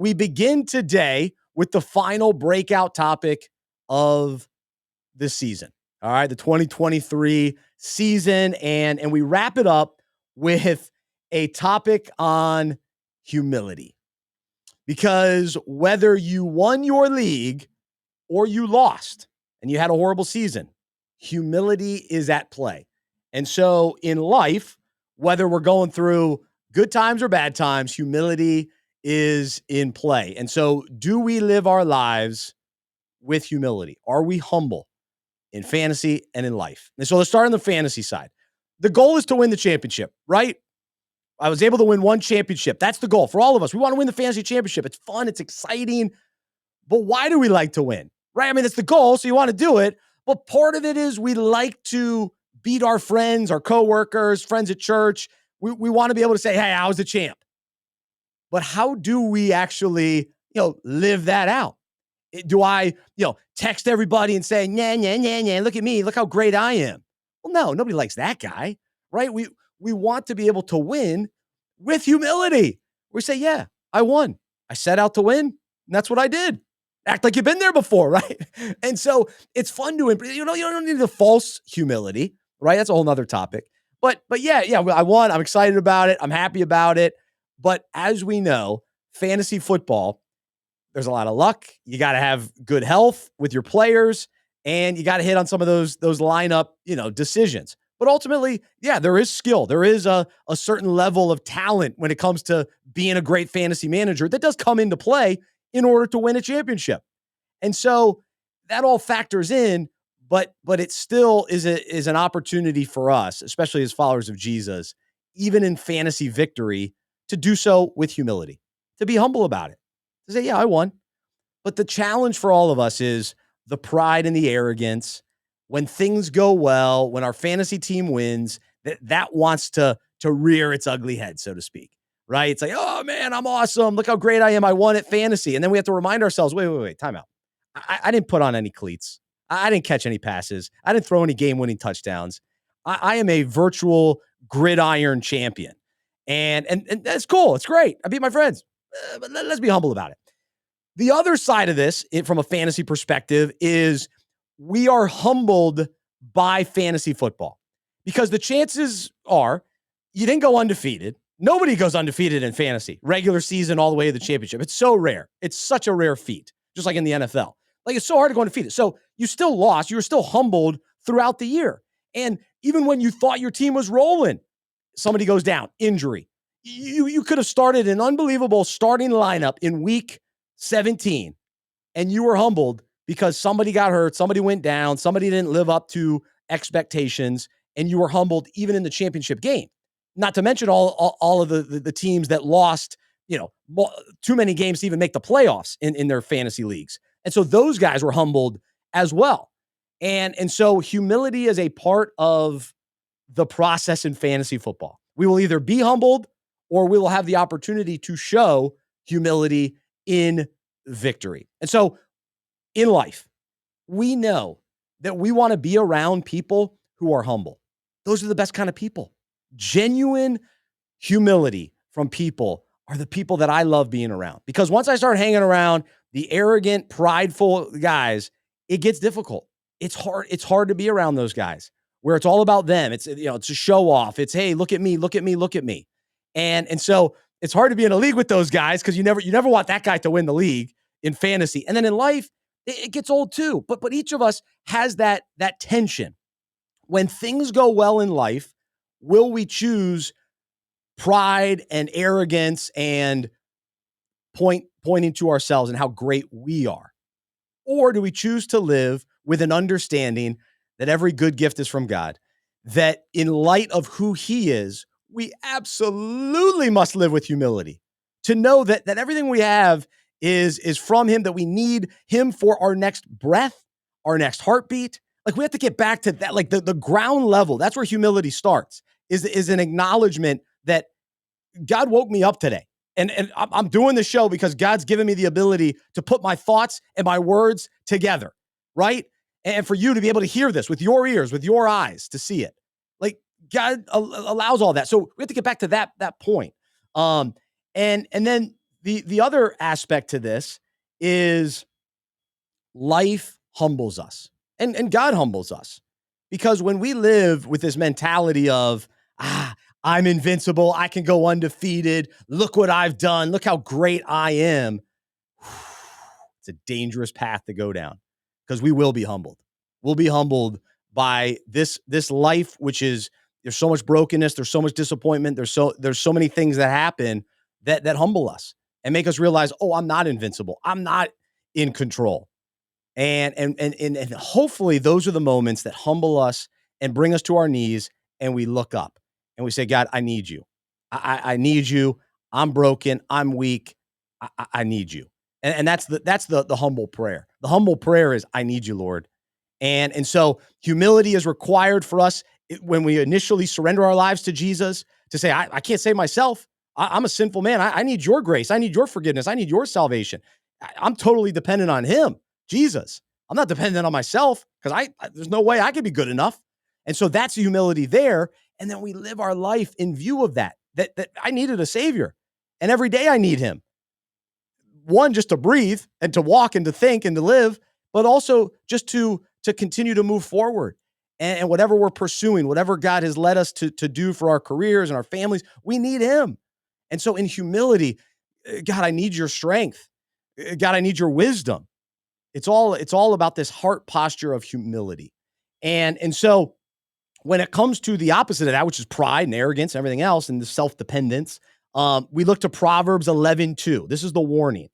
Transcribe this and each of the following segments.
We begin today with the final breakout topic of the season. All right, the 2023 season. And we wrap it up with a topic on humility. Because whether you won your league or you lost and you had a horrible season, humility is at play. And so in life, whether we're going through good times or bad times, humility is in play. And so do we live our lives with humility? Are we humble in fantasy and in life? And so let's start on the fantasy side. The goal is to win the championship, right? I was able to win one championship. That's the goal for all of us. We want to win the fantasy championship. It's fun. It's exciting. But why do we like to win? Right? I mean, it's the goal, so you want to do it. But part of it is we like to beat our friends, our coworkers, friends at church. We want to be able to say, hey, I was the champ. But how do we actually, live that out? Do I, text everybody and say, nah, look at me, look how great I am? Well, no, nobody likes that guy, right? We want to be able to win with humility. We say, yeah, I won. I set out to win, and that's what I did. Act like you've been there before, right? And so it's fun to, you don't need the false humility, right? That's a whole nother topic. But yeah, I won. I'm excited about it. I'm happy about it. But as we know, fantasy football, there's a lot of luck. You got to have good health with your players, and you got to hit on some of those lineup, decisions. But ultimately, yeah, there is skill. There is a certain level of talent when it comes to being a great fantasy manager that does come into play in order to win a championship. And so that all factors in, but it still is an opportunity for us, especially as followers of Jesus, even in fantasy victory, to do so with humility, to be humble about it, to say, yeah, I won. But the challenge for all of us is the pride and the arrogance. When things go well, when our fantasy team wins, that wants to rear its ugly head, so to speak, right? It's like, oh man, I'm awesome. Look how great I am. I won at fantasy. And then we have to remind ourselves, wait, time out. I didn't put on any cleats. I didn't catch any passes. I didn't throw any game-winning touchdowns. I am a virtual gridiron champion. And that's cool. It's great. I beat my friends. But let's be humble about it. The other side of this, from a fantasy perspective, is we are humbled by fantasy football because the chances are you didn't go undefeated. Nobody goes undefeated in fantasy, regular season all the way to the championship. It's so rare. It's such a rare feat, just like in the NFL. Like, it's so hard to go undefeated. So you still lost. You were still humbled throughout the year. And even when you thought your team was rolling, somebody goes down, injury. You could have started an unbelievable starting lineup in week 17, and you were humbled because somebody got hurt, somebody went down, somebody didn't live up to expectations, and you were humbled even in the championship game. Not to mention all of the teams that lost, too many games to even make the playoffs in their fantasy leagues. And so those guys were humbled as well. And so humility is a part of the process in fantasy football. We will either be humbled or we will have the opportunity to show humility in victory. And so in life, we know that we want to be around people who are humble. Those are the best kind of people. Genuine humility from people are the people that I love being around. Because once I start hanging around the arrogant, prideful guys, it gets difficult. It's hard to be around those guys where it's all about them. It's a show off. It's, hey, look at me, look at me, look at me. And so it's hard to be in a league with those guys because you never want that guy to win the league in fantasy. And then in life, it gets old too. But each of us has that tension. When things go well in life, will we choose pride and arrogance and pointing to ourselves and how great we are? Or do we choose to live with an understanding that every good gift is from God, that in light of who he is, we absolutely must live with humility, to know that everything we have is from him, that we need him for our next breath, our next heartbeat. Like, we have to get back to that, like the ground level. That's where humility starts, is an acknowledgement that God woke me up today. And I'm doing the show because God's given me the ability to put my thoughts and my words together, right? And for you to be able to hear this with your ears, with your eyes, to see it. Like, God allows all that. So we have to get back to that point. And then The other aspect to this is life humbles us, and God humbles us, because when we live with this mentality of, I'm invincible, I can go undefeated, look what I've done, look how great I am, it's a dangerous path to go down, because we will be humbled. We'll be humbled by this life, which is, there's so much brokenness, there's so much disappointment, there's so many things that happen that humble us and make us realize, oh, I'm not invincible, I'm not in control. And hopefully those are the moments that humble us and bring us to our knees, and we look up and we say, God, I need you. I need you. I'm broken. I'm weak. I need you. And that's the humble prayer. The humble prayer is, I need you, Lord. And so humility is required for us when we initially surrender our lives to Jesus, to say, I can't save myself. I'm a sinful man. I need your grace. I need your forgiveness. I need your salvation. I'm totally dependent on him, Jesus. I'm not dependent on myself, because there's no way I could be good enough. And so that's the humility there. And then we live our life in view of that I needed a savior. And every day I need him. One, just to breathe and to walk and to think and to live, but also just to continue to move forward. And whatever we're pursuing, whatever God has led us to do for our careers and our families, we need him. And so in humility, God, I need your strength. God, I need your wisdom. It's all about this heart posture of humility. And so when it comes to the opposite of that, which is pride and arrogance and everything else, and the self-dependence, we look to Proverbs 11:2. This is the warning.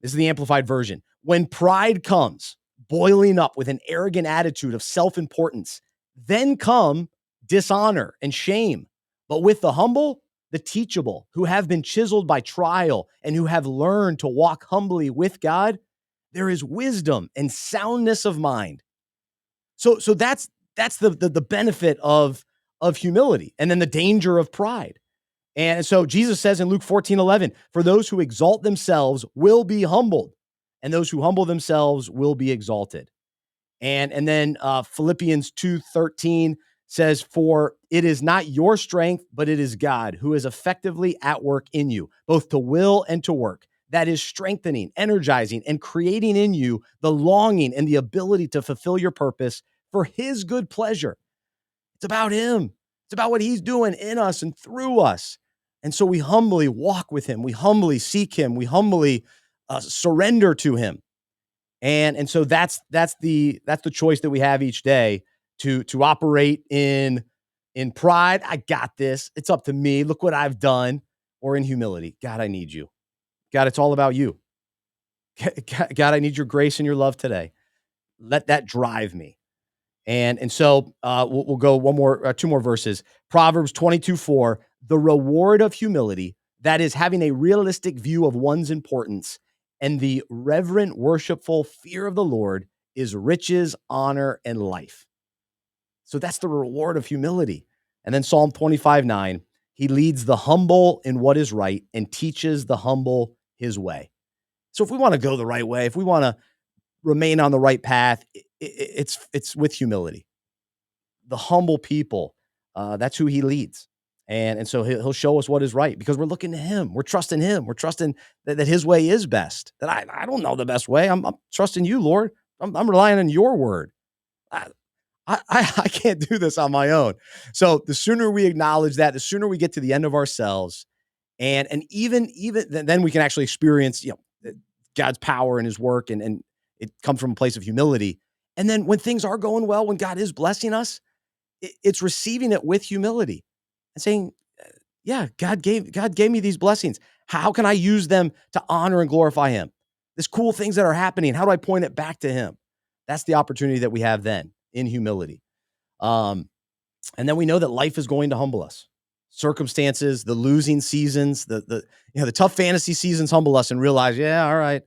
This is the amplified version. When pride comes, boiling up with an arrogant attitude of self-importance, then come dishonor and shame. But with the humble, the teachable, who have been chiseled by trial and who have learned to walk humbly with God, there is wisdom and soundness of mind. So that's the benefit of humility, and then the danger of pride. And so Jesus says in Luke 14:11, for those who exalt themselves will be humbled, and those who humble themselves will be exalted. And then Philippians 2:13 says, for it is not your strength, but it is God who is effectively at work in you, both to will and to work. That is strengthening, energizing, and creating in you the longing and the ability to fulfill your purpose for his good pleasure. It's about him. It's about what he's doing in us and through us. And so we humbly walk with him. We humbly seek him. We humbly surrender to him. And so that's the choice that we have each day, to operate in pride. I got this. It's up to me. Look what I've done. Or in humility. God, I need you. God, it's all about you. God, I need your grace and your love today. Let that drive me. And so we'll go two more verses. Proverbs 22:4, the reward of humility, that is having a realistic view of one's importance, and the reverent, worshipful fear of the Lord, is riches, honor, and life. So that's the reward of humility. And then Psalm 25:9, he leads the humble in what is right and teaches the humble his way. So if we want to go the right way, if we want to remain on the right path, it's with humility. The humble people, that's who he leads. And so he'll show us what is right, because we're looking to him. We're trusting him. We're trusting that his way is best, that I don't know the best way. I'm trusting you, Lord. I'm relying on your word. I can't do this on my own. So the sooner we acknowledge that, the sooner we get to the end of ourselves, and even then we can actually experience, God's power and his work, and it comes from a place of humility. And then when things are going well, when God is blessing us, it's receiving it with humility and saying, yeah, God gave me these blessings. How can I use them to honor and glorify him? There's cool things that are happening. How do I point it back to him? That's the opportunity that we have then in humility. And then we know that life is going to humble us. Circumstances, the losing seasons, the tough fantasy seasons humble us and realize, yeah, all right,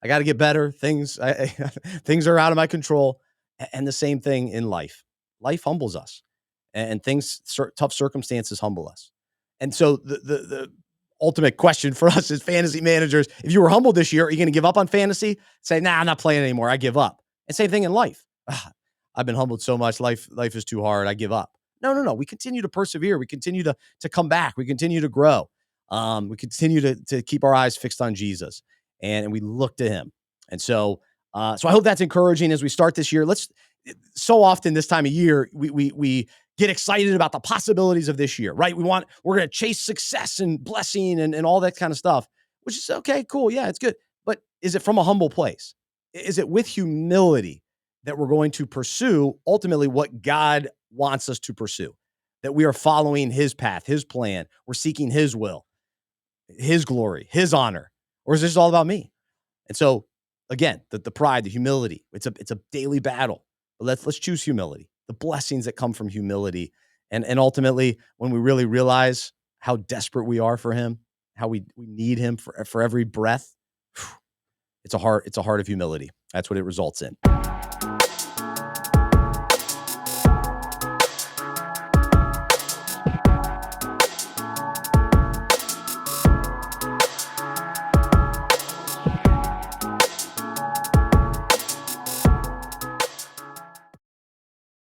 I got to get better. Things are out of my control. And the same thing in life. Life humbles us, and tough circumstances humble us. And so the ultimate question for us as fantasy managers, if you were humbled this year, are you going to give up on fantasy? Say, nah, I'm not playing anymore. I give up. And same thing in life. I've been humbled so much. Life is too hard. I give up. No. We continue to persevere. We continue to come back. We continue to grow. We continue to keep our eyes fixed on Jesus, and we look to him. And so I hope that's encouraging as we start this year. So often this time of year, we get excited about the possibilities of this year, right? We're going to chase success and blessing and all that kind of stuff, which is okay, cool. Yeah, it's good. But is it from a humble place? Is it with humility that we're going to pursue ultimately what God wants us to pursue? That we are following his path, his plan. We're seeking his will, his glory, his honor, or is this all about me? And so again, the pride, the humility, it's a daily battle. But let's choose humility, the blessings that come from humility. And ultimately, when we really realize how desperate we are for him, how we need him for every breath, it's a heart of humility. That's what it results in.